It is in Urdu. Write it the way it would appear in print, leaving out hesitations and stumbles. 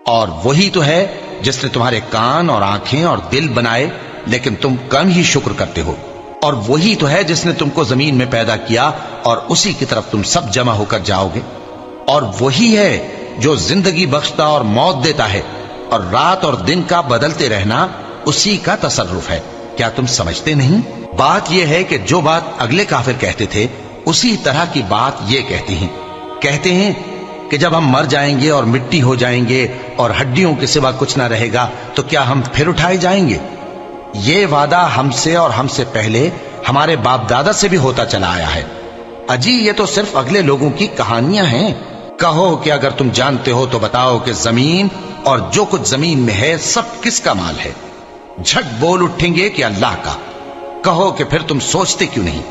اور وہی تو ہے جس نے تمہارے کان اور آنکھیں اور دل بنائے، لیکن تم کم ہی شکر کرتے ہو۔ اور وہی تو ہے جس نے تم کو زمین میں پیدا کیا اور اسی کی طرف تم سب جمع ہو کر جاؤ گے۔ اور وہی ہے جو زندگی بخشتا اور موت دیتا ہے، اور رات اور دن کا بدلتے رہنا اسی کا تصرف ہے۔ کیا تم سمجھتے نہیں؟ بات یہ ہے کہ جو بات اگلے کافر کہتے تھے اسی طرح کی بات یہ کہتے ہیں کہ جب ہم مر جائیں گے اور مٹی ہو جائیں گے اور ہڈیوں کے سوا کچھ نہ رہے گا تو کیا ہم پھر اٹھائے جائیں گے؟ یہ وعدہ ہم سے اور ہم سے پہلے ہمارے باپ دادا سے بھی ہوتا چلا آیا ہے۔ اجی یہ تو صرف اگلے لوگوں کی کہانیاں ہیں۔ کہو کہ اگر تم جانتے ہو تو بتاؤ کہ زمین اور جو کچھ زمین میں ہے سب کس کا مال ہے؟ جھٹ بول اٹھیں گے کہ اللہ کا۔ کہو کہ پھر تم سوچتے کیوں نہیں؟